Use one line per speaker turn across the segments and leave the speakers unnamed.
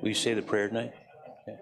Will you say the prayer tonight? Okay.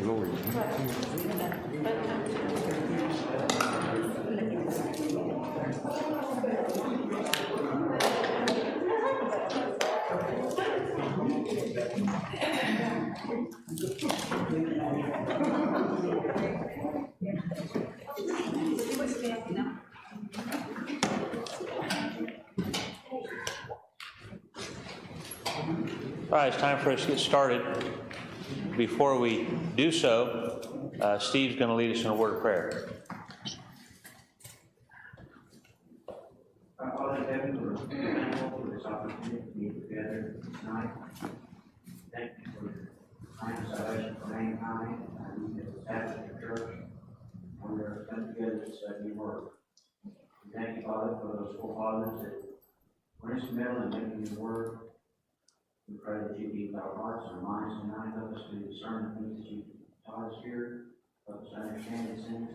Lord.
All right, it's time for us to get started. Before we do so, Steve's going to lead us in a word of prayer.
Our Father in heaven, we're thankful for this opportunity to be together tonight. Thank you for your kind salvation for mankind, and you have established your church, and we're come together to study your word. We thank you, Father, for those forefathers that were instrumental in making your word. We pray that you be with our hearts and our minds tonight. Help us to discern the things that you taught us here. Help us to understand these things.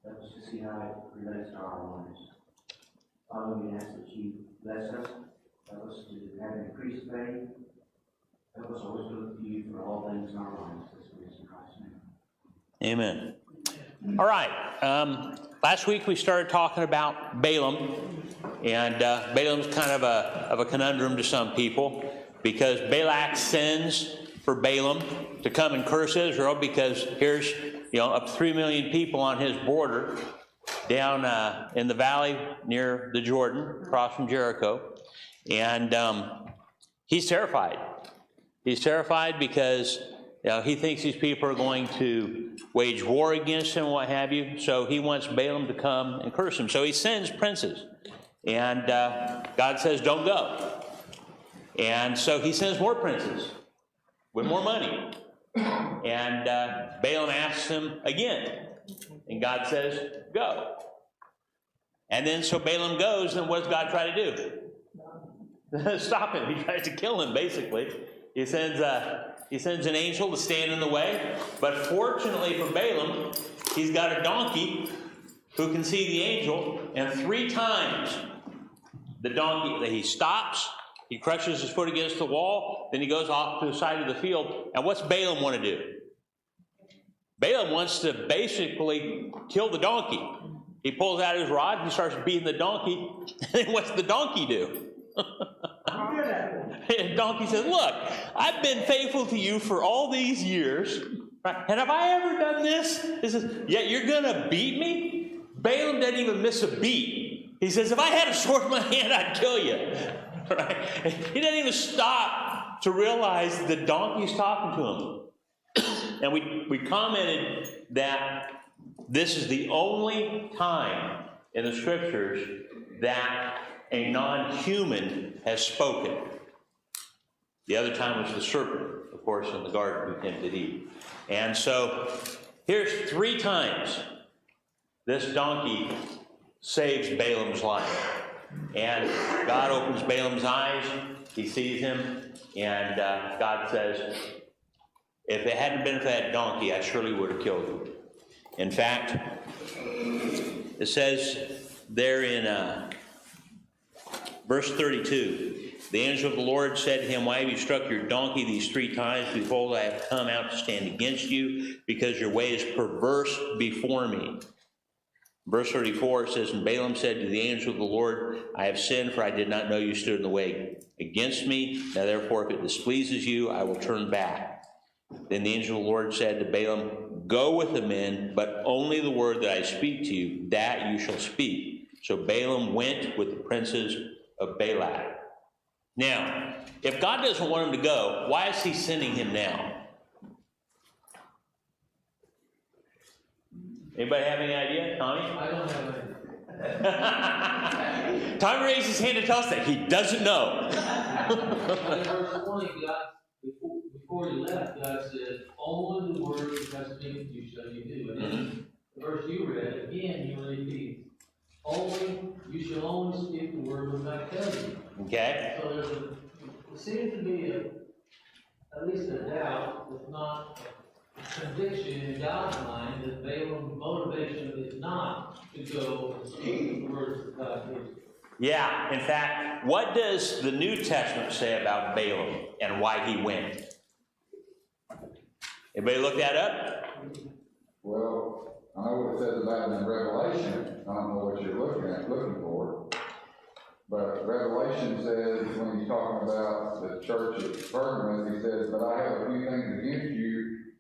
Help us to see how it relates to our lives. Father, we ask that you bless us. Help us to have an increased faith. Help us always to look to you for all things in our lives. This is in Christ's name.
Amen. All right. Last week we started talking about Balaam, and Balaam's kind of a conundrum to some people, because Balak sends for Balaam to come and curse Israel, because here's up to 3 million people on his border down in the valley near the Jordan, across from Jericho, and he's terrified. He's terrified because he thinks these people are going to wage war against him, what have you. So he wants Balaam to come and curse him. So he sends princes, and God says, "Don't go." And so he sends more princes with more money. And Balaam asks him again. And God says, "Go." And then so Balaam goes, and what does God try to do? Stop him. He tries to kill him, basically. He sends an angel to stand in the way. But fortunately for Balaam, he's got a donkey who can see the angel. And 3 times the donkey, he stops. He crushes his foot against the wall, then he goes off to the side of the field. And what's Balaam want to do? Balaam wants to basically kill the donkey. He pulls out his rod, and he starts beating the donkey. And then what's the donkey do? The donkey says, "Look, I've been faithful to you for all these years, right? And have I ever done this?" He says, "Yeah, you're going to beat me?" Balaam doesn't even miss a beat. He says, "If I had a sword in my hand, I'd kill you." Right? He doesn't even stop to realize the donkey's talking to him. And we commented that this is the only time in the scriptures that a non-human has spoken. The other time was the serpent, of course, in the garden who tempted Eve. And so here's 3 times this donkey saves Balaam's life. And God opens Balaam's eyes, he sees him, and God says, "If it hadn't been for that donkey, I surely would have killed him." In fact, it says there in verse 32, the angel of the Lord said to him, "Why have you struck your donkey these 3 times? Behold, I have come out to stand against you, because your way is perverse before me." Verse 34, it says, "And Balaam said to the angel of the Lord, I have sinned, for I did not know you stood in the way against me. Now therefore, if it displeases you, I will turn back." Then the angel of the Lord said to Balaam, "Go with the men, but only the word that I speak to you, that you shall speak." So Balaam went with the princes of Balak. Now, if God doesn't want him to go, why is he sending him now? Anybody have any idea? Tommy?
I don't have
Tommy raised his hand to tell us that he doesn't know.
And in verse 20, God, before you left, God said, only the words that I speak to you shall you do. And then the verse you read, again, he repeats, you shall only speak the word which I tell you.
Okay.
So there seems to be at least a doubt, if not a conviction in God's mind, that Balaam's motivation is not to go and speak the words that God gives.
Yeah, in fact, what does the New Testament say about Balaam and why he went? Anybody look that up?
Well, I know what it says about it in Revelation. I don't know what you're looking for. But Revelation says, when he's talking about the church of Pergamos, he says, but I have a few things against you,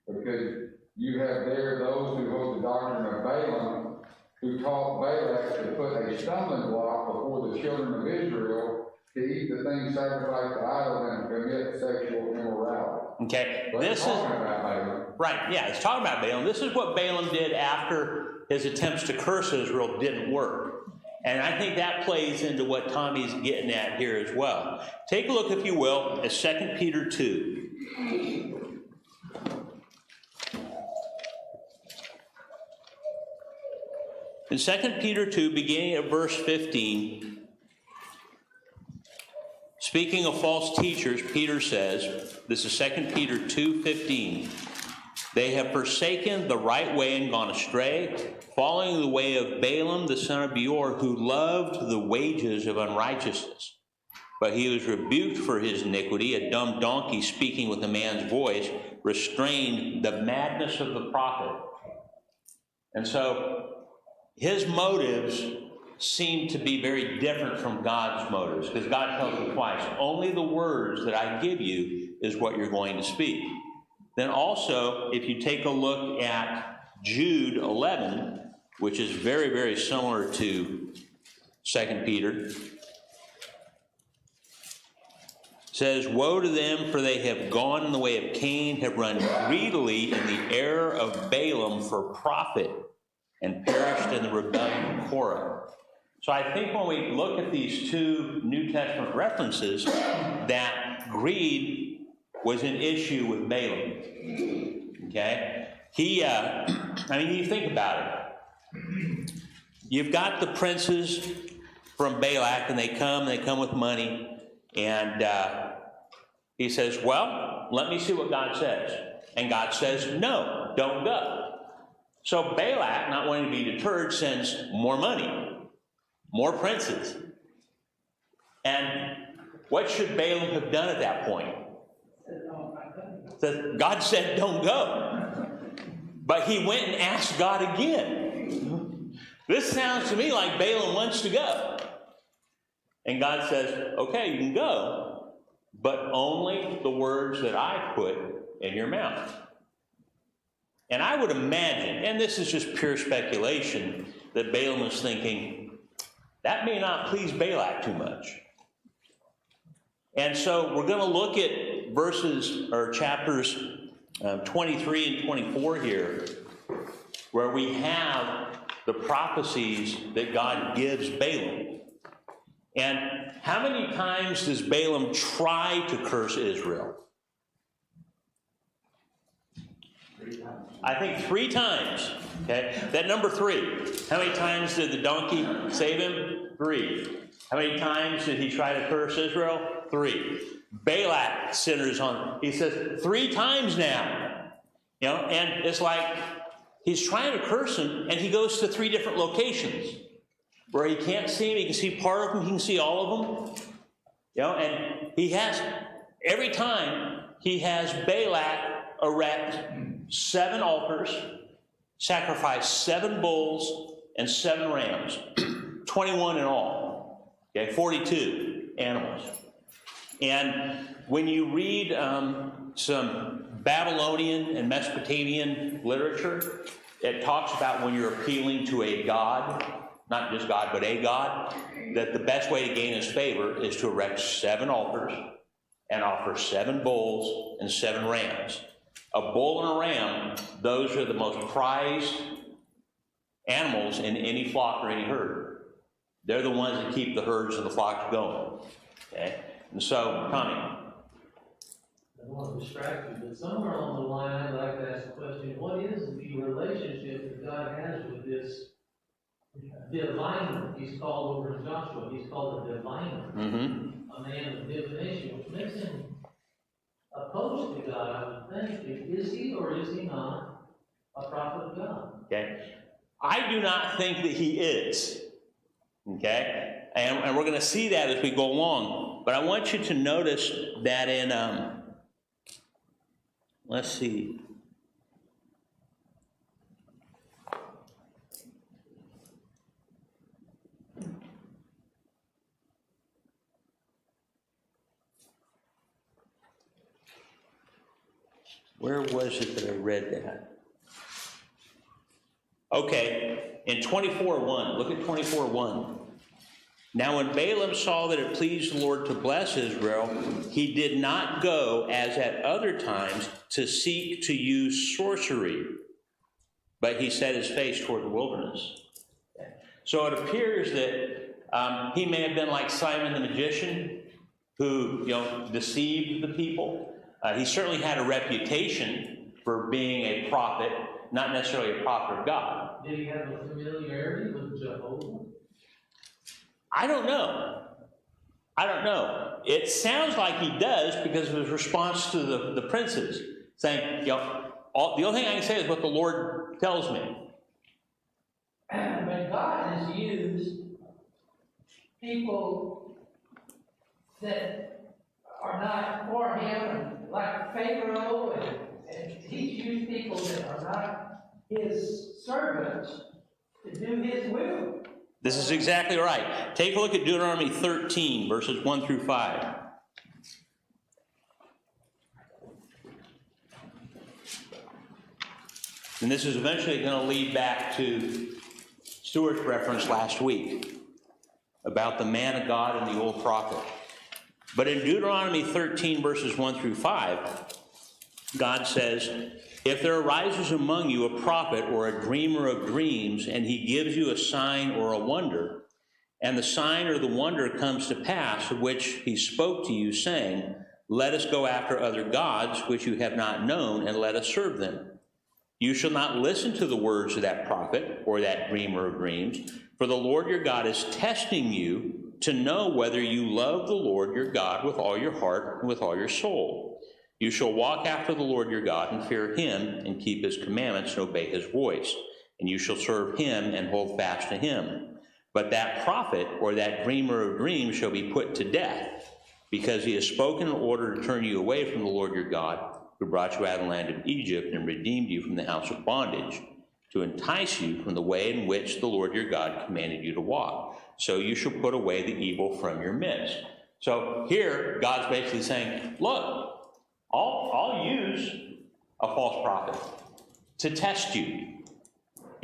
because you have there those who hold the doctrine of Balaam, who taught Balak to put a stumbling block before the children of Israel to eat the things sacrificed to idols and commit sexual immorality.
Okay,
But
this
it's talking about Balaam.
right, yeah, it's talking about Balaam. This is what Balaam did after his attempts to curse Israel didn't work. And I think that plays into what Tommy's getting at here as well. Take a look, if you will, at 2 Peter 2. In 2 Peter 2, beginning at verse 15, speaking of false teachers, Peter says, this is 2 Peter 2:15, they have forsaken the right way and gone astray, following the way of Balaam the son of Beor, who loved the wages of unrighteousness. But he was rebuked for his iniquity. A dumb donkey speaking with a man's voice restrained the madness of the prophet. And so his motives seem to be very different from God's motives, because God tells him twice, only the words that I give you is what you're going to speak. Then also, if you take a look at Jude 11, which is very, very similar to 2 Peter, says, woe to them, for they have gone in the way of Cain, have run greedily in the error of Balaam for profit, and perished in the rebellion of Korah. So I think when we look at these two New Testament references, that greed was an issue with Balaam. Okay? You think about it. You've got the princes from Balak, and they come with money, and he says, well, let me see what God says. And God says, no, don't go. So Balak, not wanting to be deterred, sends more money, more princes. And what should Balaam have done at that point? God said, don't go. But he went and asked God again. This sounds to me like Balaam wants to go. And God says, okay, you can go, but only the words that I put in your mouth. And I would imagine, and this is just pure speculation, that Balaam was thinking, that may not please Balak too much. And so we're going to look at chapters 23 and 24 here, where we have the prophecies that God gives Balaam. And how many times does Balaam try to curse Israel? I think 3 times. Okay, that number 3. How many times did the donkey save him? 3. How many times did he try to curse Israel? 3. Balak centers on, he says 3 times now. And it's like he's trying to curse him, and he goes to 3 different locations where he can't see him. He can see part of them. He can see all of them. And he has, every time he has Balak erect 7 altars, sacrifice 7 bulls and 7 rams, 21 in all. Okay, 42 animals. And when you read some Babylonian and Mesopotamian literature, it talks about when you're appealing to a god, not just God, but a god, that the best way to gain his favor is to erect 7 altars and offer 7 bulls and 7 rams. A bull and a ram, those are the most prized animals in any flock or any herd. They're the ones that keep the herds and the flocks going. Okay? And so, Tommy.
I don't want to distract you, but somewhere along the line, I'd like to ask the question, what is the relationship that God has with this diviner? He's called over in Joshua, he's called a diviner,
Mm-hmm.
a man of divination, which makes him opposed to God, I would think. Is he or is he not a prophet of God?
Okay? I do not think that he is. Okay? And we're going to see that as we go along. But I want you to notice that in, let's see. Where was it that I read that? Okay, in 24:1, look at 24:1. Now when Balaam saw that it pleased the Lord to bless Israel, he did not go, as at other times, to seek to use sorcery, but he set his face toward the wilderness. So it appears that he may have been like Simon the magician, who deceived the people. He certainly had a reputation for being a prophet, not necessarily a prophet of God.
Did he have a familiarity with Jehovah?
I don't know. It sounds like he does because of his response to the princes, saying, the only thing I can say is what the Lord tells me.
But God has used people that are not for him, like Pharaoh, and he's used people that are not his servants to do his will.
This is exactly right. Take a look at Deuteronomy 13, verses 1 through 5. And this is eventually going to lead back to Stuart's reference last week about the man of God and the old prophet. But in Deuteronomy 13, verses 1 through 5, God says, if there arises among you a prophet or a dreamer of dreams, and he gives you a sign or a wonder, and the sign or the wonder comes to pass, of which he spoke to you, saying, let us go after other gods which you have not known, and let us serve them. You shall not listen to the words of that prophet or that dreamer of dreams, for the Lord your God is testing you to know whether you love the Lord your God with all your heart and with all your soul. You shall walk after the Lord your God and fear him and keep his commandments and obey his voice. And you shall serve him and hold fast to him. But that prophet or that dreamer of dreams shall be put to death, because he has spoken in order to turn you away from the Lord your God, who brought you out of the land of Egypt and redeemed you from the house of bondage, to entice you from the way in which the Lord your God commanded you to walk. So you shall put away the evil from your midst. So here, God's basically saying, look, I'll use a false prophet to test you.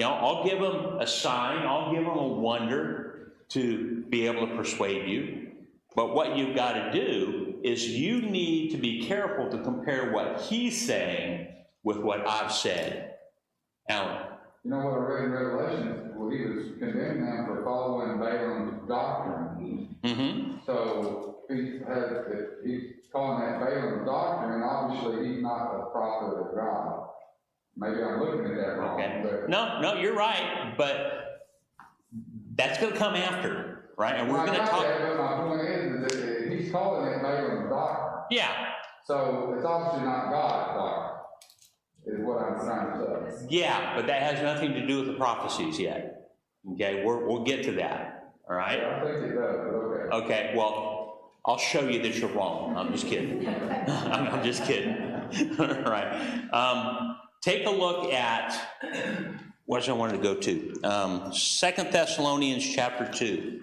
I'll give them a sign, I'll give them a wonder to be able to persuade you. But what you've got to do is you need to be careful to compare what he's saying with what I've said. Alan.
You know what I read in Revelation? Well, he was condemning them for following Balaam's doctrine.
Mm-hmm.
So he's calling that Balaam's doctrine, and obviously he's not a prophet of God. Maybe I'm looking at that wrong.
Okay.
But
No, you're right, but that's going to come after, right? And we're going to talk.
But my point is that he's calling it Balaam's doctrine.
Yeah.
So it's obviously not God's doctrine, is what I'm trying to say.
Yeah, but that has nothing to do with the prophecies yet. Okay, we'll get to that. All right.
I think it does, but okay.
Okay. Well, I'll show you that you're wrong. I'm just kidding. I'm just kidding. All right. Take a look at what I wanted to go to. 2 Thessalonians chapter 2.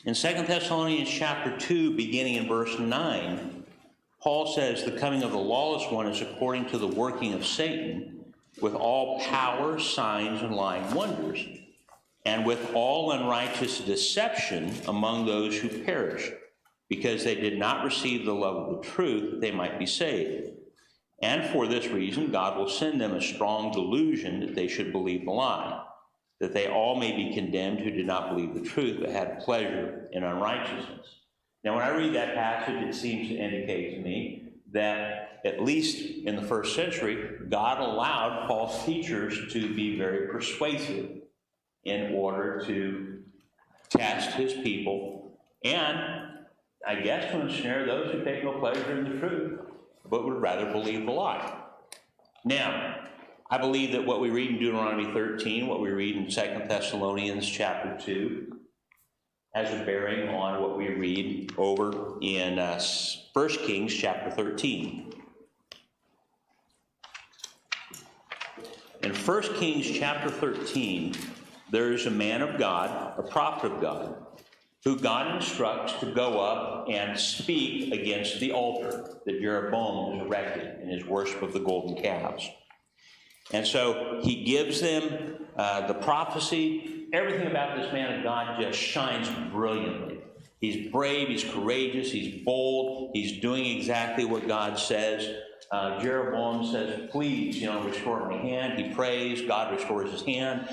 In 2 Thessalonians chapter 2, beginning in verse 9, Paul says, the coming of the lawless one is according to the working of Satan, with all power, signs, and lying wonders, and with all unrighteous deception among those who perish, because they did not receive the love of the truth, that they might be saved. And for this reason, God will send them a strong delusion that they should believe the lie, that they all may be condemned who did not believe the truth, but had pleasure in unrighteousness. Now, when I read that passage, it seems to indicate to me that, at least in the first century, God allowed false teachers to be very persuasive in order to test his people, and I guess to ensnare those who take no pleasure in the truth, but would rather believe the lie. Now, I believe that what we read in Deuteronomy 13, what we read in 2 Thessalonians chapter 2, has a bearing on what we read over in 1 Kings chapter 13. In 1 Kings chapter 13, there is a man of God, a prophet of God, who God instructs to go up and speak against the altar that Jeroboam has erected in his worship of the golden calves. And so he gives them the prophecy. Everything about this man of God just shines brilliantly. He's brave, he's courageous, he's bold, he's doing exactly what God says. Jeroboam says, please, restore my hand. He prays, God restores his hand.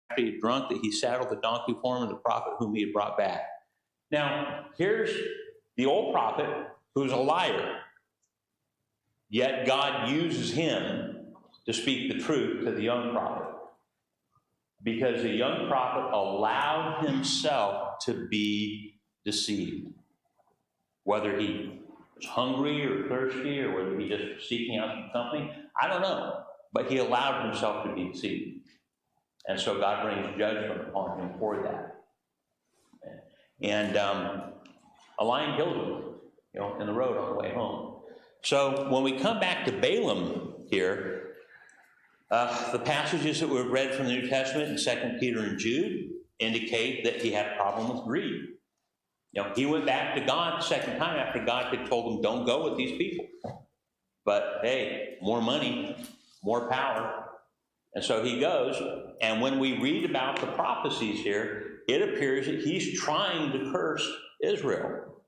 after he had drunk that he saddled the donkey for him and the prophet whom he had brought back. Now, here's the old prophet who's a liar. Yet God uses him to speak the truth to the young prophet. Because the young prophet allowed himself to be deceived. Whether he was hungry or thirsty or whether he just was seeking out some company, I don't know. But he allowed himself to be deceived. And so God brings judgment upon him for that. And a lion killed him, in the road on the way home. So when we come back to Balaam here, the passages that we've read from the New Testament in 2 Peter and Jude indicate that he had a problem with greed. He went back to God the second time after God had told him, don't go with these people. But hey, more money, more power. And so he goes, and when we read about the prophecies here, it appears that he's trying to curse Israel.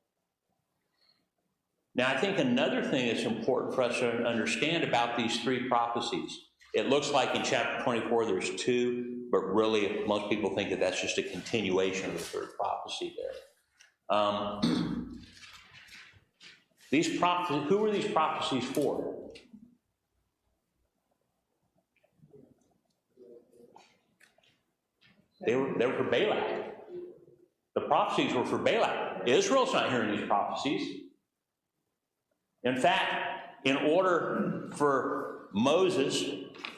Now, I think another thing that's important for us to understand about these three prophecies, it looks like in chapter 24 there's two, but really most people think that that's just a continuation of the third prophecy there. These prophecies, who were these prophecies for? They were for Balak. The prophecies were for Balak. Israel's not hearing these prophecies. In fact, in order for Moses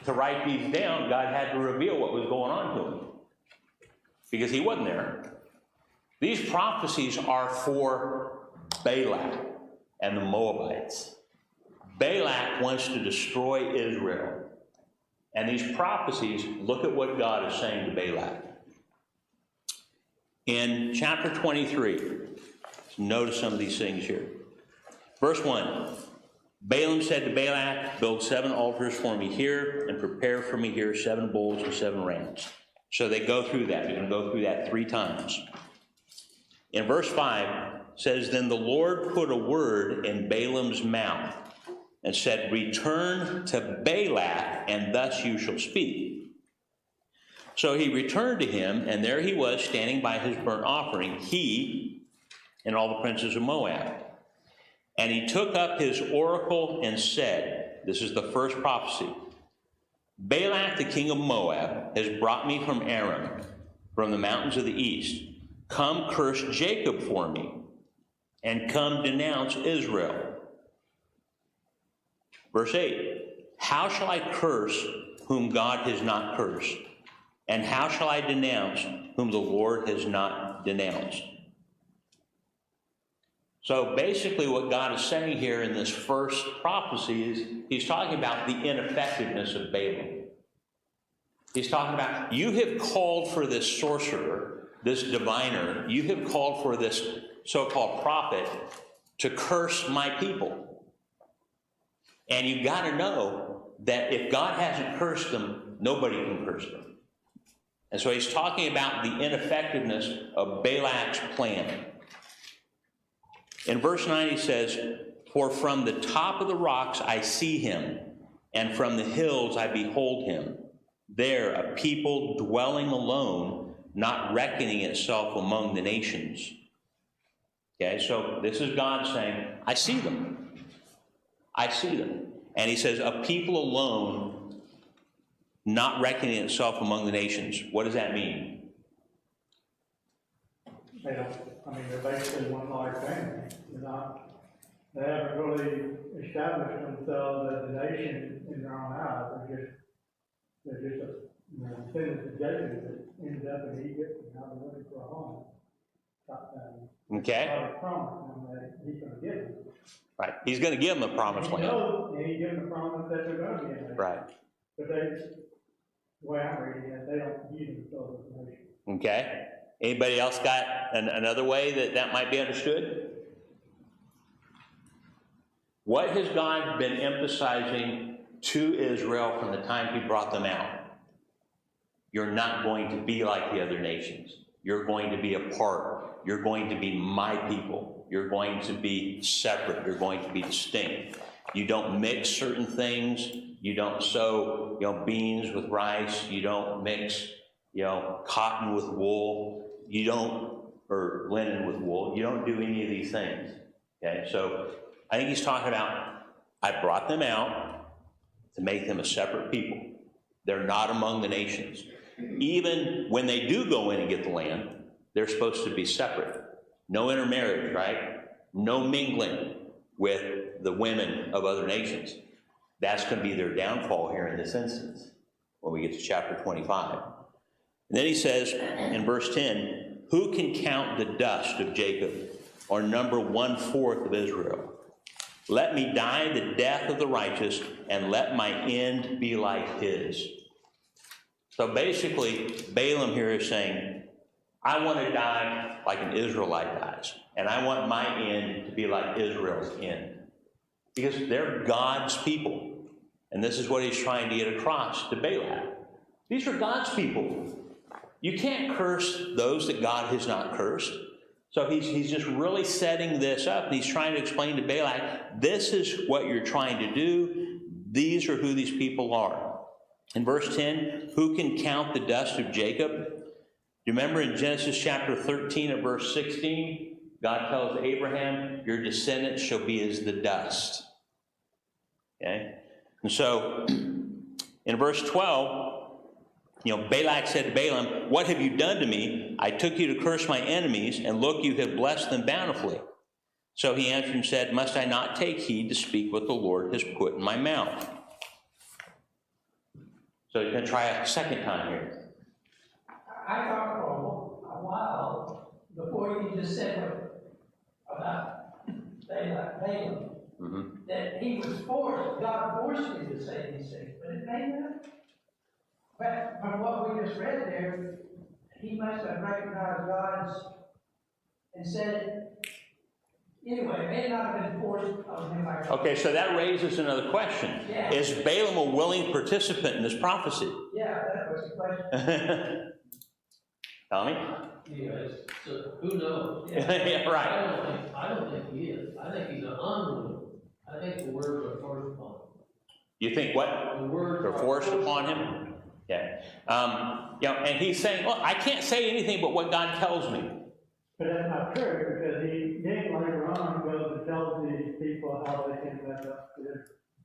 to write these down, God had to reveal what was going on to him, because he wasn't there. These prophecies are for Balak and the Moabites. Balak wants to destroy Israel. And these prophecies, look at what God is saying to Balak. In chapter 23, notice some of these things here. Verse 1, Balaam said to Balak, build 7 altars for me here, and prepare for me here 7 bulls and 7 rams. So they go through that. You're going to go through that 3 times. In verse 5, says, then the Lord put a word in Balaam's mouth, and said, return to Balak, and thus you shall speak. So he returned to him, and there he was standing by his burnt offering, he and all the princes of Moab. And he took up his oracle and said, this is the first prophecy, Balak the king of Moab has brought me from Aram, from the mountains of the east. Come curse Jacob for me, and come denounce Israel. Verse 8, how shall I curse whom God has not cursed? And how shall I denounce whom the Lord has not denounced? So basically what God is saying here in this first prophecy is he's talking about the ineffectiveness of Balaam. He's talking about, you have called for this sorcerer, this diviner, you have called for this so-called prophet to curse my people. And you've got to know that if God hasn't cursed them, nobody can curse them. And so he's talking about the ineffectiveness of Balak's plan. In verse 9 he says, for from the top of the rocks I see him, and from the hills I behold him. There a people dwelling alone, not reckoning itself among the nations. Okay, so this is God saying, I see them. I see them. And he says, a people alone, not reckoning itself among the nations. What does that mean?
They don't, they're basically one large family. They haven't really established themselves as a nation in their own eyes. They're just a descendants of Jacob that ended up in Egypt and now they're looking for a home.
Okay.
He's going to give them.
Right. He's going to give them the promised land.
And he gives them the promise that they're going to be in there.
Right.
But the way I'm reading it, they don't view themselves as a nation.
Okay. Anybody else got another way that might be understood? What has God been emphasizing to Israel from the time he brought them out? You're not going to be like the other nations. You're going to be apart. You're going to be my people. You're going to be separate. You're going to be distinct. You don't mix certain things. You don't sow, beans with rice. You don't mix cotton with wool. You don't, or linen with wool. You don't do any of these things. Okay, so I think he's talking about, I brought them out to make them a separate people. They're not among the nations. Even when they do go in and get the land, they're supposed to be separate. No intermarriage, right? No mingling with the women of other nations. That's going to be their downfall here in this instance when we get to chapter 25. And then he says in verse 10, who can count the dust of Jacob or number 1/4 of Israel? Let me die the death of the righteous, and let my end be like his. So basically, Balaam here is saying, I want to die like an Israelite dies, and I want my end to be like Israel's end. Because they're God's people. And this is what he's trying to get across to Balak. These are God's people. You can't curse those that God has not cursed. So he's just really setting this up, and he's trying to explain to Balak, this is what you're trying to do. These are who these people are. In verse 10, who can count the dust of Jacob? Do you remember in Genesis chapter 13 at verse 16, God tells Abraham, your descendants shall be as the dust. Okay? And so in verse 12, Balak said to Balaam, what have you done to me? I took you to curse my enemies, and look, you have blessed them bountifully. So he answered and said, must I not take heed to speak what the Lord has put in my mouth? So he's going to try a second time here.
I thought for a while, before you just said about Balaam, that he was forced, God forced him to say these things, but it may not. But from what we just read there, he must have recognized God's and said it. Anyway, it may not have been forced on him by God.
Okay, so that raises another question.
Yeah.
Is Balaam a willing participant in this prophecy?
Yeah, that was the question.
Tommy?
Anyways, so who knows?
Yeah, right.
I don't think he is. I think he's an unwilling. I think the words are forced upon him.
You think what?
The words
They're forced upon him? Okay. And he's saying, well, I can't say anything but what God tells me.
But that's not true, because he then later on goes and tells these people how they can live up to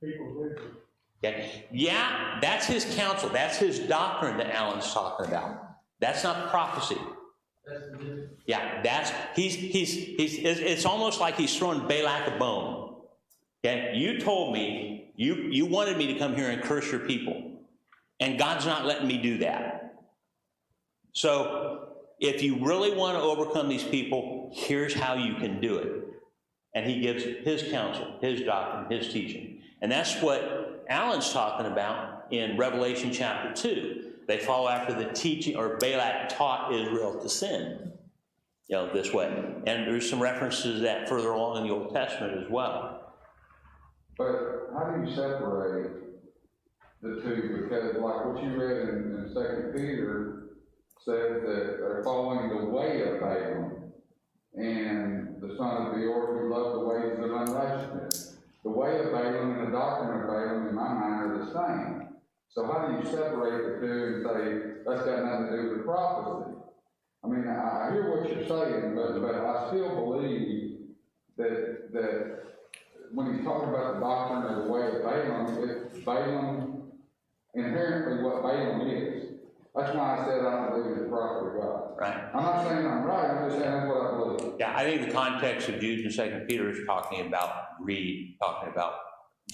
people's wisdom.
Okay. Yeah, that's his counsel. That's his doctrine that Alan's talking about. That's not prophecy.
That's the difference.
Yeah, it's almost like he's throwing Balak a bone. Okay, you told me, you wanted me to come here and curse your people, and God's not letting me do that. So, if you really want to overcome these people, here's how you can do it. And he gives his counsel, his doctrine, his teaching. And that's what Alan's talking about in Revelation chapter 2. They follow after the teaching, or Balak taught Israel to sin, this way. And there's some references to that further along in the Old Testament as well.
But how do you separate the two? Because like what you read in 2 Peter says that they're following the way of Balaam and the son of Beor who loved the ways of unrighteousness. The way of Balaam and the doctrine of Balaam in my mind are the same. So how do you separate the two and say, that's got nothing to do with prophecy? I mean, I hear what you're saying, but I still believe that when he's talking about the doctrine or the way of Balaam, it's Balaam, inherently what Balaam is. That's why I said I don't believe it's the prophet of God.
Right.
I'm not saying I'm right, I'm just saying that's what I believe.
Yeah, I think the context of Jude and 2 Peter is talking about greed, talking about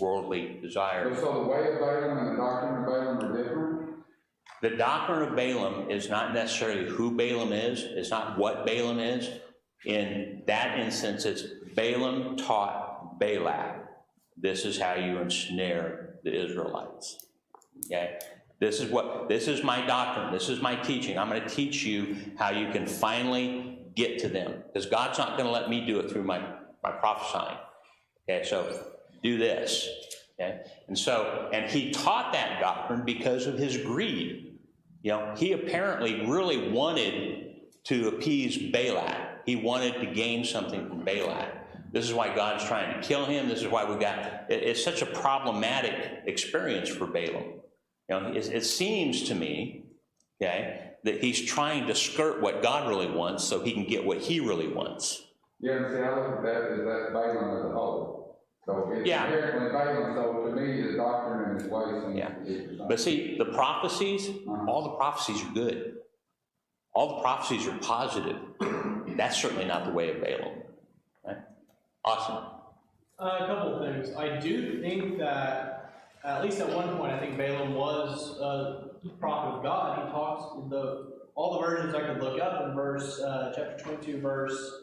worldly desire.
So the way of Balaam and the doctrine of Balaam are different?
The doctrine of Balaam is not necessarily who Balaam is. It's not what Balaam is. In that instance, it's Balaam taught Balak, this is how you ensnare the Israelites. Okay? This is my doctrine. This is my teaching. I'm going to teach you how you can finally get to them. Because God's not going to let me do it through my prophesying. Okay, so do this. Okay? And he taught that doctrine because of his greed. He apparently really wanted to appease Balak. He wanted to gain something from Balak. This is why God's trying to kill him. This is why it's such a problematic experience for Balaam. It seems to me, okay, that he's trying to skirt what God really wants so he can get what he really wants.
Yeah, and see, I look at that as that's Balaam as a whole. So it's
Yeah.
inherently Balaam, so to me, his doctrine and his ways seem
Yeah.
to be the same.
But see, the prophecies, all the prophecies are good. All the prophecies are positive. That's certainly not the way of Balaam. Right? Awesome.
A couple of things. I do think that, at least at one point, I think Balaam was a prophet of God. He talks, all the versions I could look up in chapter 22, verse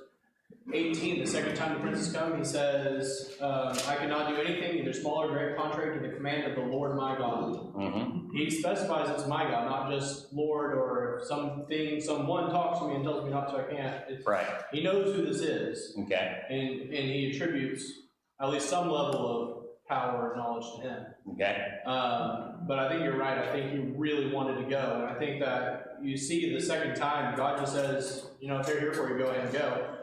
18, the second time the princes come, he says, I cannot do anything, either small or great, contrary to the command of the Lord my God.
Mm-hmm.
He specifies it's my God, not just Lord, or if someone talks to me and tells me not to, I can't.
Right.
He knows who this is,
Okay.
and he attributes at least some level of power and knowledge to him.
Okay.
But I think you're right. I think he really wanted to go. And I think that you see the second time, God just says, if they're here for you, go ahead and go.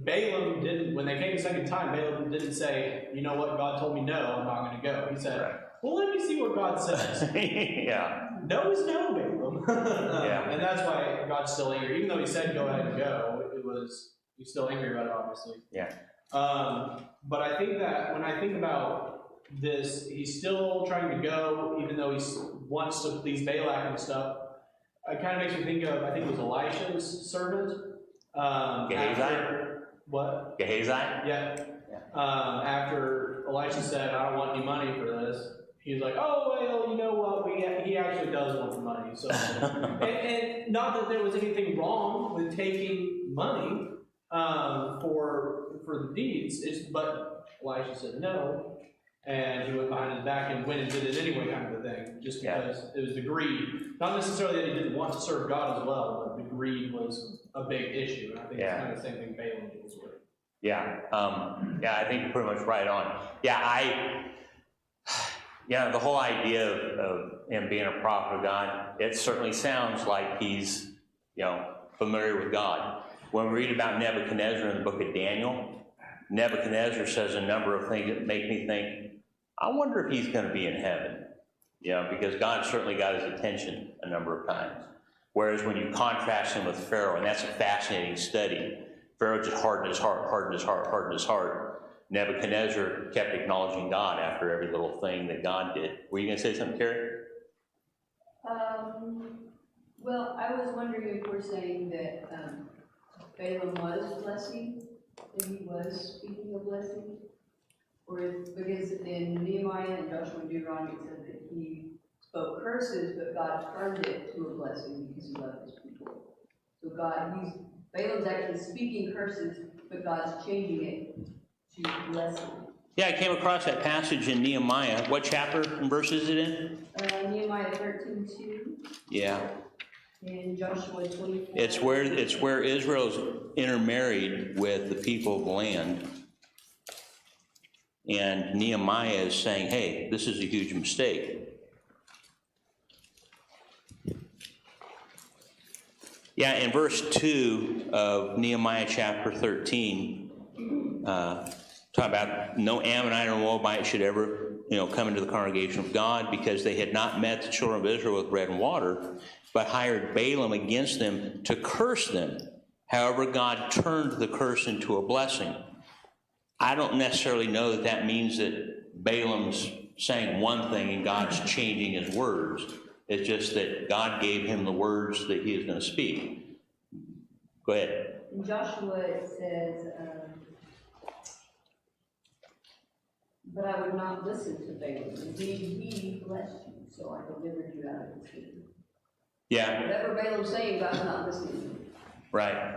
Balaam didn't, when they came the second time, Balaam didn't say, you know what, God told me no, I'm not going to go. He said,
Right.
well, let me see what God says.
Yeah.
No is no, Balaam.
Yeah.
And that's why God's still angry. Even though he said go ahead and go, he's still angry about it, obviously.
Yeah.
But I think that when I think about this, he's still trying to go, even though he wants to please Balak and stuff. It kind of makes me think of, I think it was Elisha's servant.
Gehazi?
What?
Gehazi?
Yeah. After Elisha said, I don't want any money for this, he's like, oh, well, you know what, he actually does want the money. So, and not that there was anything wrong with taking money for the deeds, but Elisha said no, and he went behind his back and went and did it anyway, kind of a thing, just because it was the greed. Not necessarily that he didn't want to serve God as well, but the greed was a big issue, and I think it's kind of the same thing Balaam deals with.
Yeah. I think you're pretty much right on. The whole idea of him being a prophet of God, it certainly sounds like he's, familiar with God. When we read about Nebuchadnezzar in the book of Daniel, Nebuchadnezzar says a number of things that make me think, I wonder if he's going to be in heaven. Because God certainly got his attention a number of times. Whereas when you contrast him with Pharaoh, and that's a fascinating study, Pharaoh just hardened his heart. Nebuchadnezzar kept acknowledging God after every little thing that God did. Were you going to say something, Carrie?
Well, I was wondering if we're saying that Balaam was blessing, that he was speaking of blessing, or if, because in Nehemiah and Joshua and Deuteronomy it said that he spoke curses, but God turned it to a blessing because he loved his people. So Balaam's actually speaking curses, but God's changing it to blessing.
Yeah, I came across that passage in Nehemiah. What chapter and verse is it in?
Nehemiah 13:2.
Yeah.
And Joshua 24.
It's where Israel's intermarried with the people of the land. And Nehemiah is saying, hey, this is a huge mistake. Yeah, in verse 2 of Nehemiah chapter 13, talking about no Ammonite or Moabite should ever, come into the congregation of God, because they had not met the children of Israel with bread and water, but hired Balaam against them to curse them. However, God turned the curse into a blessing. I don't necessarily know that that means that Balaam's saying one thing and God's changing his words. It's just that God gave him the words that he is going to speak. Go ahead.
In Joshua it says, but I would not listen to Balaam. Indeed, he blessed you, so I delivered you out of his hand.
Yeah.
Whatever Balaam's saying, God's not listening.
Right.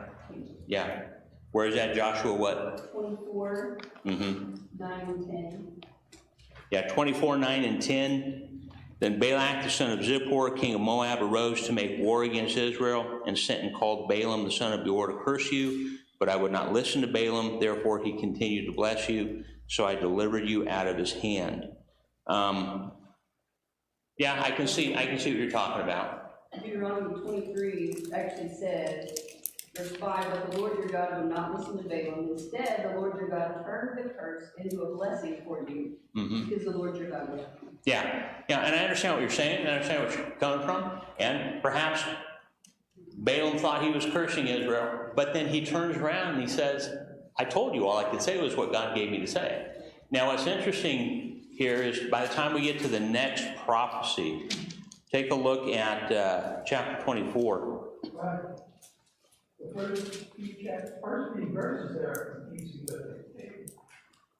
Yeah. Where is that, Joshua? What?
24, 9 and 10.
Yeah, 24, 9 and 10. Then Balak, the son of Zippor, king of Moab, arose to make war against Israel, and sent and called Balaam, the son of Beor, to curse you. But I would not listen to Balaam, therefore he continued to bless you. So I delivered you out of his hand. Yeah, I can see what you're talking about.
Deuteronomy 23 actually says, Verse 5, but the Lord your God will not listen to Balaam. Instead, the Lord your God turned the curse into a blessing for you, because the Lord your God will.
Yeah, and I understand what you're saying, and I understand where you're coming from, and perhaps Balaam thought he was cursing Israel, but then he turns around and he says, I told you all I could say was what God gave me to say. Now, what's interesting here is by the time we get to the next prophecy, take a look at chapter 24.
Right. The first few verses there are confusing, but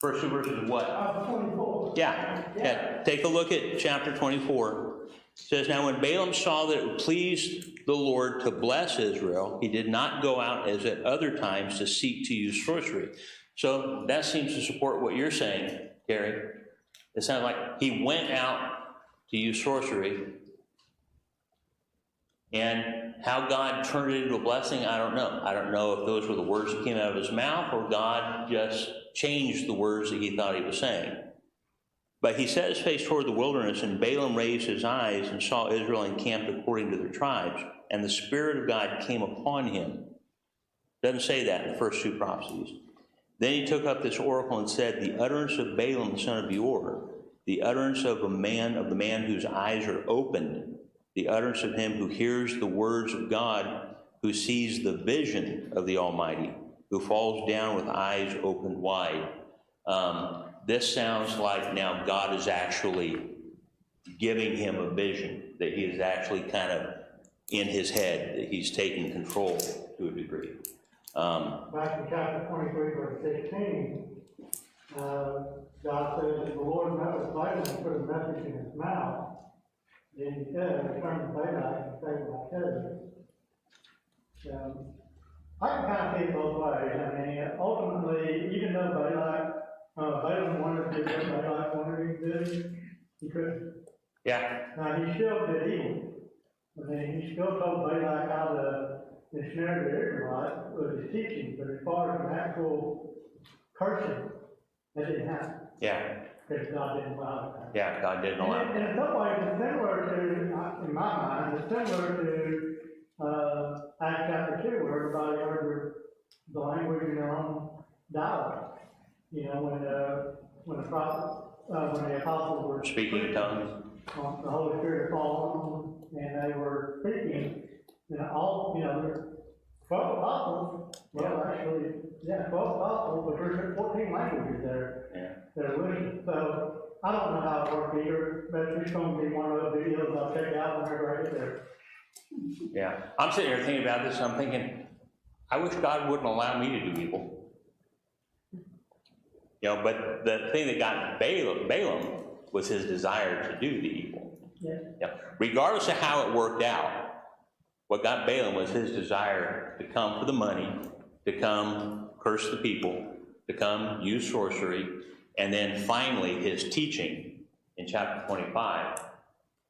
First two verses what?
24.
Yeah, take a look at chapter 24. It says, now when Balaam saw that it pleased the Lord to bless Israel, he did not go out as at other times to seek to use sorcery. So that seems to support what you're saying, Gary. It sounds like he went out to use sorcery. And how God turned it into a blessing, I don't know. I don't know if those were the words that came out of his mouth or God just changed the words that he thought he was saying. But he set his face toward the wilderness, and Balaam raised his eyes and saw Israel encamped according to their tribes, and the Spirit of God came upon him. Doesn't say that in the first two prophecies. Then he took up this oracle and said, the utterance of Balaam the son of Beor, the utterance of the man whose eyes are opened, the utterance of him who hears the words of God, who sees the vision of the Almighty, who falls down with eyes opened wide. This sounds like now God is actually giving him a vision, that he is actually kind of in his head, that he's taking control to a degree.
Back in chapter 23, verse 16, God says, the Lord met with Balaam and put a message in his mouth. Then he said, return to Balak and say what I said. I can kind of see it both ways. I mean, ultimately, even though Balaam wanted to do what Balak wanted him to do, he couldn't.
Yeah.
Now, he still did evil. I mean, he still told Balak how to ensnare the Israelites with his teaching, but as far as an actual cursing, that didn't happen.
Yeah.
Because God didn't allow it.
Yeah, God didn't allow
And in some ways, it's similar to, in my mind, it's similar to Acts chapter 2, where everybody heard the language in their own dialect. You know, when the apostles were
speaking in tongues.
the Holy Spirit fallen on them, and they were speaking, there were 12 apostles, 12 apostles, but there's 14 languages there.
Yeah.
That are listed. So, I don't know how it works either, but it's going to be one of those videos I'll check out whenever I get there.
Yeah. I'm sitting here thinking about this, and I'm thinking, I wish God wouldn't allow me to do evil. You know, but the thing that got Balaam was his desire to do the evil. Yeah. Regardless of how it worked out, what got Balaam was his desire to come for the money, to come curse the people, to come use sorcery, and then finally his teaching in chapter 25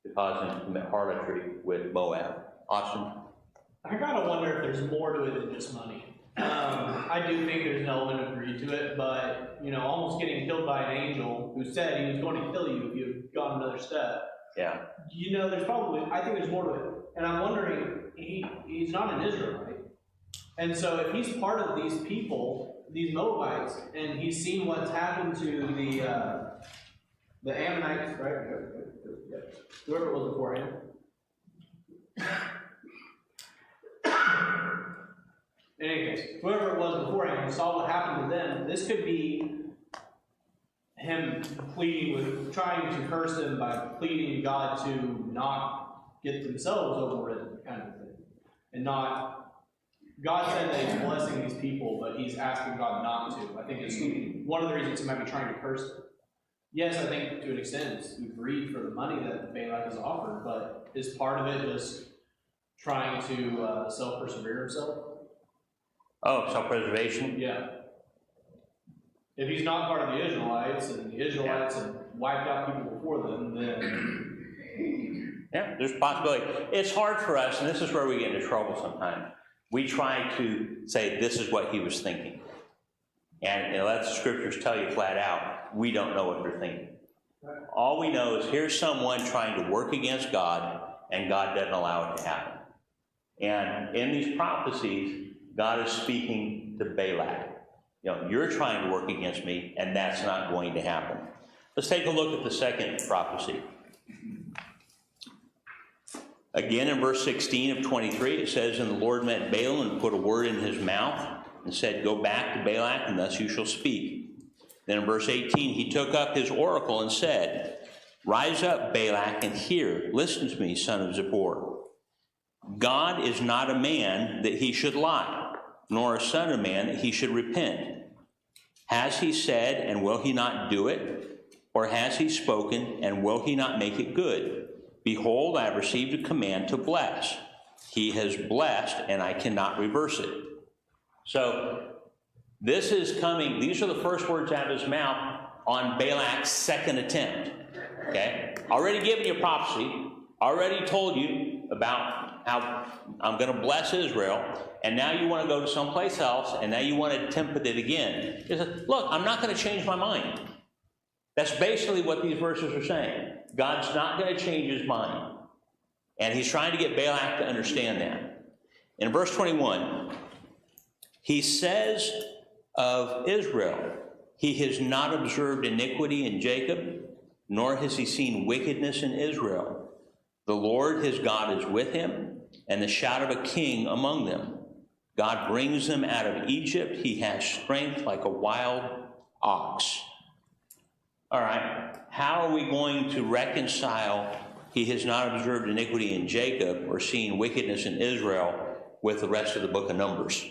to cause him to commit harlotry with Moab. Austin?
I gotta wonder if there's more to it than just money. I do think there's an element of greed to it, but, almost getting killed by an angel who said he was going to kill you if you had gone another step.
Yeah.
I think there's more to it. And I'm wondering, he's not an Israelite. And so if he's part of these people, these Moabites, and he's seen what's happened to the Ammonites, right? Whoever it was beforehand. In any case, whoever it was beforehand and saw what happened to them, this could be him trying to curse them by pleading God to not get themselves overridden, kind of thing. And God said that he's blessing these people, but he's asking God not to. I think it's one of the reasons he might be trying to curse them. Yes, I think to an extent it's greed for the money that Balak has offered, but is part of it just trying to self-persevere himself?
Oh, self-preservation?
Yeah. If he's not part of the Israelites, and the Israelites have wiped out people before them, then...
Yeah, there's a possibility. It's hard for us, and this is where we get into trouble sometimes. We try to say this is what he was thinking. And let the scriptures tell you flat out, we don't know what they're thinking. All we know is here's someone trying to work against God, and God doesn't allow it to happen. And in these prophecies, God is speaking to Balak. You know, you're trying to work against me, and that's not going to happen. Let's take a look at the second prophecy. Again, in verse 16 of 23, it says, "And the Lord met Balaam and put a word in his mouth and said, Go back to Balak, and thus you shall speak. Then in verse 18, he took up his oracle and said, Rise up, Balak, and hear. Listen to me, son of Zippor. God is not a man that he should lie, nor a son of man that he should repent. Has he said, and will he not do it? Or has he spoken, and will he not make it good? Behold, I have received a command to bless. He has blessed, and I cannot reverse it." So this is coming, these are the first words out of his mouth on Balak's second attempt. Okay? Already given you prophecy, already told you about how I'm going to bless Israel, and now you want to go to someplace else, and now you want to attempt it again. He says, look, I'm not going to change my mind. That's basically what these verses are saying. God's not going to change his mind. And he's trying to get Balak to understand that. In verse 21, he says of Israel, he has not observed iniquity in Jacob, nor has he seen wickedness in Israel. The Lord his God is with him, and the shout of a king among them. God brings them out of Egypt. He has strength like a wild ox. All right, how are we going to reconcile he has not observed iniquity in Jacob or seen wickedness in Israel with the rest of the book of Numbers?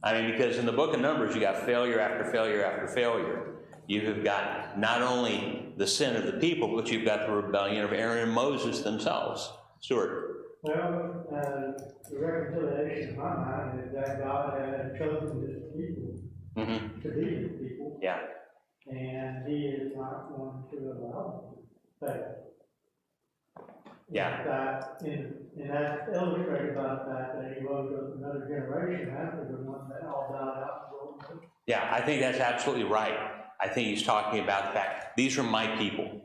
I mean, because in the book of Numbers, you got failure after failure after failure. You have got not only the sin of the people, but you've got the rebellion of Aaron and Moses themselves. Stuart.
Well, the reconciliation in my mind is that God had chosen his people to be his people.
Yeah.
And he is not going to allow them to fail.
Yeah.
In fact, and that's illustrated by the fact that he rose up another generation after the one that all died out.
Yeah, I think that's absolutely right. I think he's talking about the fact, these are my people,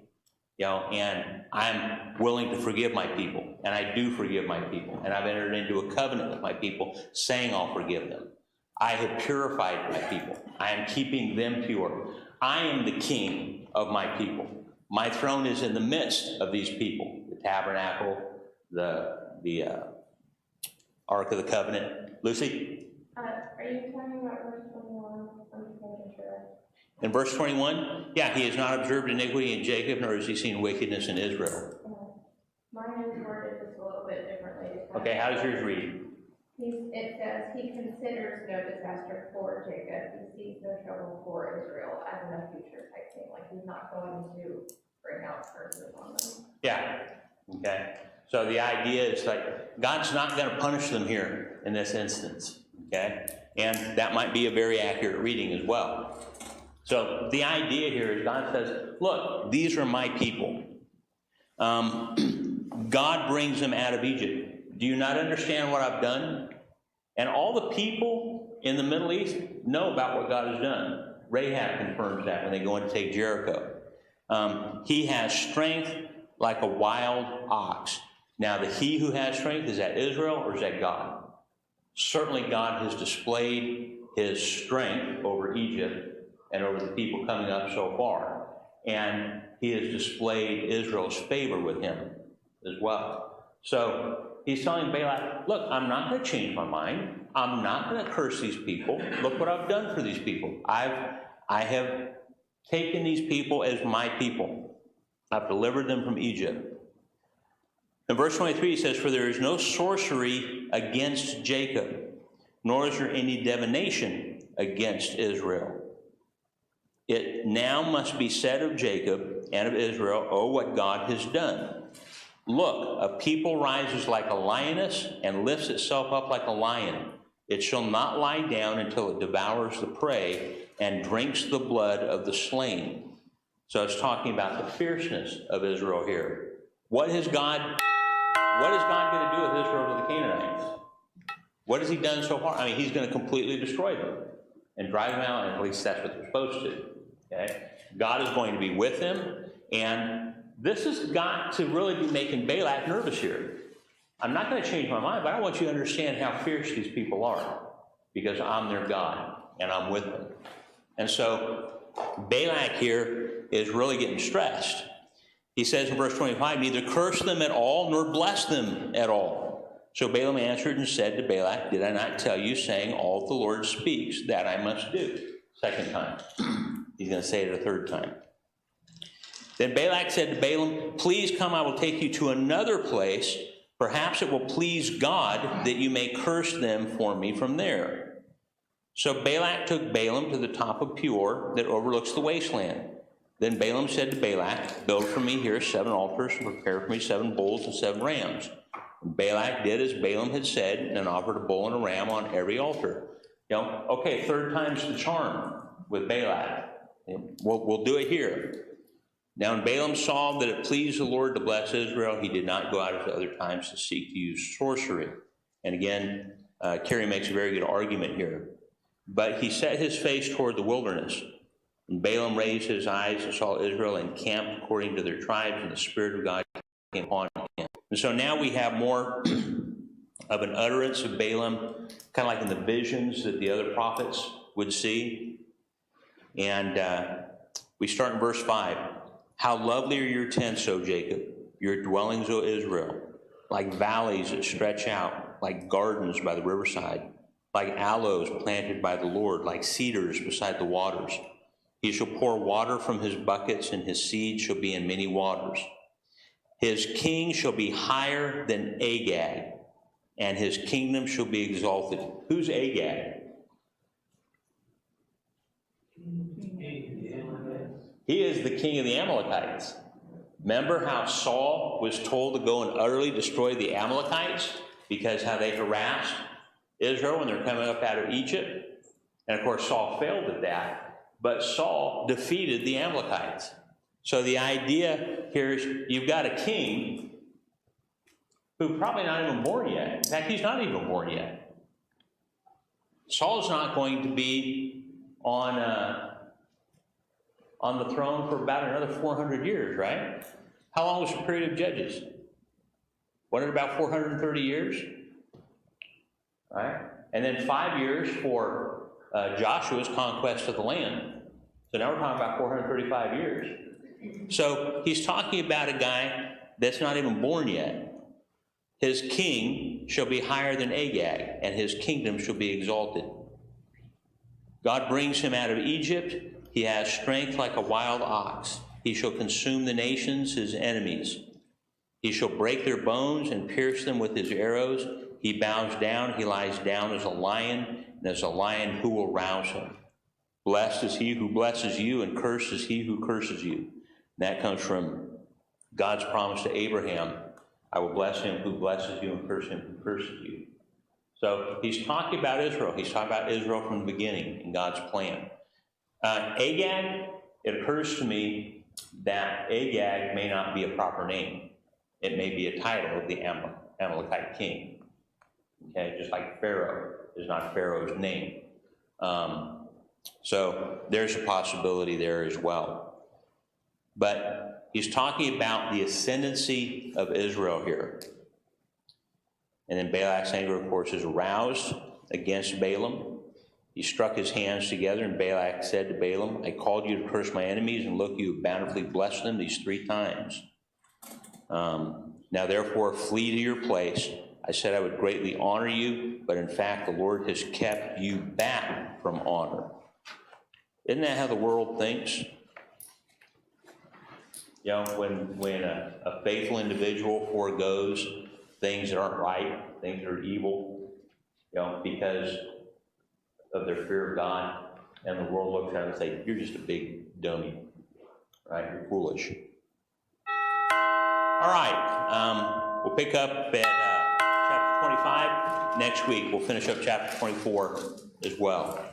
you know, and I'm willing to forgive my people, and I do forgive my people, and I've entered into a covenant with my people, saying I'll forgive them. I have purified my people. I am keeping them pure. I am the king of my people. My throne is in the midst of these people, the tabernacle, the Ark of the Covenant. Lucy?
Are you talking about verse 21? I'm just making sure.
In verse 21, yeah, he has not observed iniquity in Jacob, nor has he seen wickedness in Israel.
Mine is worded just a little bit differently.
Okay, how does yours read?
It says, he considers no disaster for Jacob. He sees no trouble for Israel as in a future type thing. Like he's not going to bring out curses on them.
Yeah, okay. So the idea is like, God's not going to punish them here in this instance, okay? And that might be a very accurate reading as well. So the idea here is God says, look, these are my people. God brings them out of Egypt. Do you not understand what I've done? And all the people in the Middle East know about what God has done. Rahab confirms that when they go in to take Jericho. He has strength like a wild ox. Now, the he who has strength, is that Israel or is that God? Certainly God has displayed his strength over Egypt and over the people coming up so far. And he has displayed Israel's favor with him as well. So he's telling Balak, look, I'm not going to change my mind. I'm not going to curse these people. Look what I've done for these people. I have taken these people as my people. I've delivered them from Egypt. In verse 23, he says, for there is no sorcery against Jacob, nor is there any divination against Israel. It now must be said of Jacob and of Israel, oh, what God has done. Look, a people rises like a lioness and lifts itself up like a lion. It shall not lie down until it devours the prey and drinks the blood of the slain. So it's talking about the fierceness of Israel here. What is God going to do with Israel to the Canaanites? What has he done so far? I mean, he's going to completely destroy them and drive them out, and at least that's what they're supposed to. Okay? God is going to be with them, and this has got to really be making Balak nervous here. I'm not going to change my mind, but I want you to understand how fierce these people are, because I'm their God, and I'm with them. And so Balak here is really getting stressed. He says in verse 25, neither curse them at all, nor bless them at all. So Balaam answered and said to Balak, did I not tell you, saying, all the Lord speaks, that I must do? Second time. He's going to say it a third time. Then Balak said to Balaam, please come, I will take you to another place. Perhaps it will please God that you may curse them for me from there. So Balak took Balaam to the top of Peor that overlooks the wasteland. Then Balaam said to Balak, build for me here 7 altars and prepare for me 7 bulls and 7 rams. And Balak did as Balaam had said and offered a bull and a ram on every altar. Okay, third time's the charm with Balak. We'll do it here. Now when Balaam saw that it pleased the Lord to bless Israel, he did not go out at other times to seek to use sorcery. And again, Kerry makes a very good argument here. But he set his face toward the wilderness. And Balaam raised his eyes and saw Israel encamped according to their tribes, and the Spirit of God came upon him. And so now we have more of an utterance of Balaam, kind of like in the visions that the other prophets would see. And we start in verse 5. How lovely are your tents, O Jacob, your dwellings, O Israel, like valleys that stretch out, like gardens by the riverside, like aloes planted by the Lord, like cedars beside the waters. He shall pour water from his buckets, and his seed shall be in many waters. His king shall be higher than Agag, and his kingdom shall be exalted. Who's Agag? He is the king of the Amalekites. Remember how Saul was told to go and utterly destroy the Amalekites because how they harassed Israel when they're coming up out of Egypt? And of course, Saul failed at that. But Saul defeated the Amalekites. So the idea here is you've got a king who's probably not even born yet. In fact, he's not even born yet. Saul's not going to be on the throne for about another 400 years, right? How long was the period of Judges? Wasn't it about 430 years? Right? And then 5 years for Joshua's conquest of the land. So now we're talking about 435 years. So he's talking about a guy that's not even born yet. His king shall be higher than Agag, and his kingdom shall be exalted. God brings him out of Egypt. He has strength like a wild ox. He shall consume the nations, his enemies. He shall break their bones and pierce them with his arrows. He bows down, he lies down as a lion, and as a lion, who will rouse him? Blessed is he who blesses you, and cursed is he who curses you. And that comes from God's promise to Abraham. I will bless him who blesses you, and curse him who curses you. So he's talking about Israel. He's talking about Israel from the beginning in God's plan. Agag, it occurs to me that Agag may not be a proper name. It may be a title of the Amalekite king. Okay, just like Pharaoh is not Pharaoh's name. So there's a possibility there as well. But he's talking about the ascendancy of Israel here. And then Balak's anger, of course, is aroused against Balaam. He struck his hands together, and Balak said to Balaam, I called you to curse my enemies, and look, you have bountifully blessed them these 3 times. Now therefore flee to your place. I said I would greatly honor you, but in fact the Lord has kept you back from honor. Isn't that how the world thinks? You know, when a faithful individual forgoes things that aren't right, things that are evil, you know, because of their fear of God, and the world looks at them and say, you're just a big dummy, right? You're foolish. All right, we'll pick up at chapter 25 next week. We'll finish up chapter 24 as well.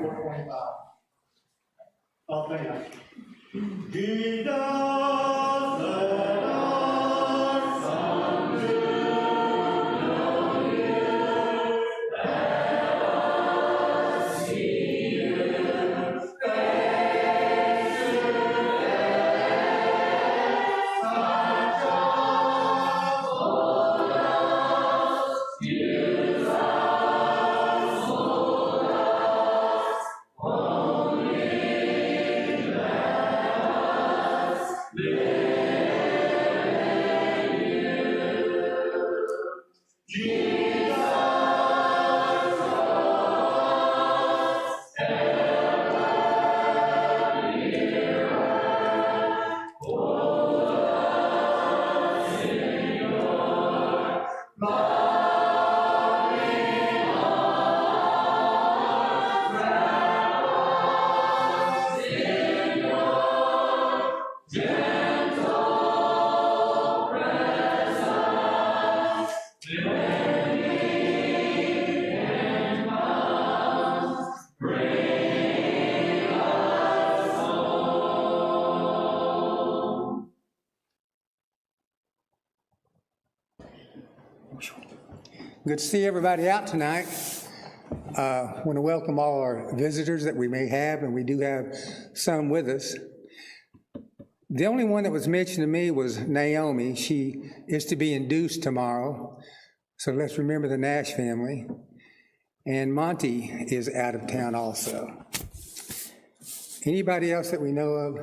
4:25. All in favor? Jesus, let our song do
Good to see everybody out tonight. Want to welcome all our visitors that we may have, and we do have some with us. The only one that was mentioned to me was Naomi. She is to be induced tomorrow, so let's remember the Nash family. And Monty is out of town also. Anybody else that we know of?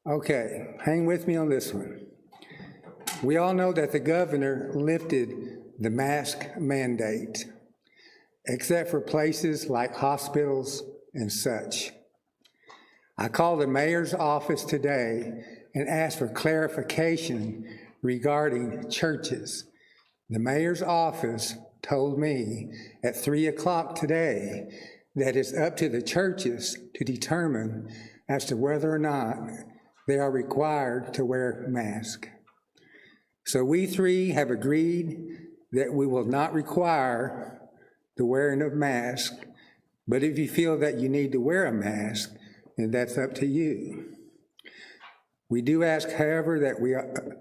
Okay, hang with me on this one. We all know that the governor lifted the mask mandate, except for places like hospitals and such. I called the mayor's office today and asked for clarification regarding churches. The mayor's office told me at 3 o'clock today that it's up to the churches to determine as to whether or not they are required to wear masks. So we three have agreed that we will not require the wearing of masks, but if you feel that you need to wear a mask, then that's up to you. We do ask, however, that we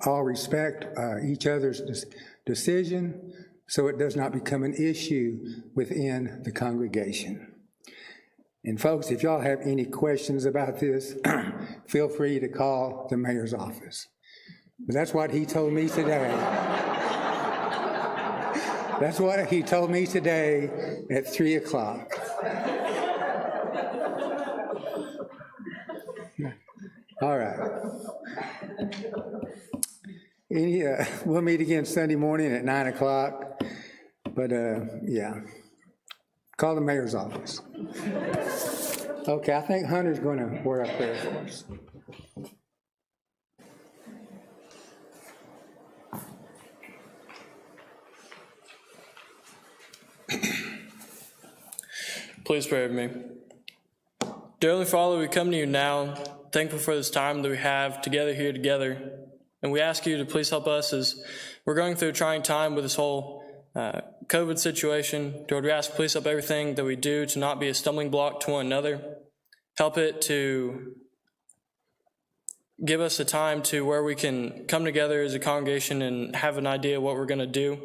all respect each other's decision so it does not become an issue within the congregation. And folks, if y'all have any questions about this, feel free to call the mayor's office. But that's what he told me today. That's what he told me today at 3 o'clock. All right. We'll meet again Sunday morning at 9 o'clock. But yeah, call the mayor's office. Okay, I think Hunter's going to work up there for us.
Please pray with me. Dear Heavenly Father, we come to you now, thankful for this time that we have together here together. And we ask you to please help us as we're going through a trying time with this whole COVID situation. Lord, we ask please help everything that we do to not be a stumbling block to one another. Help it to give us a time to where we can come together as a congregation and have an idea of what we're going to do.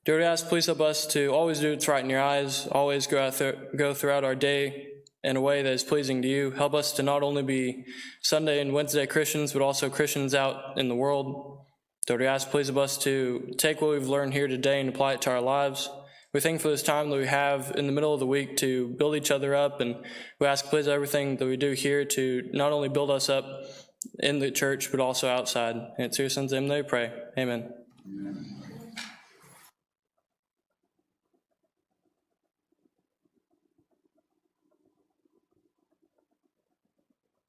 Lord, we ask please help us to always do what's right in your eyes, always go throughout our day in a way that is pleasing to you. Help us to not only be Sunday and Wednesday Christians, but also Christians out in the world. Lord, we ask please help us to take what we've learned here today and apply it to our lives. We thank you for this time that we have in the middle of the week to build each other up, and we ask please everything that we do here to not only build us up in the church, but also outside. And it's your son's name that we pray. Amen.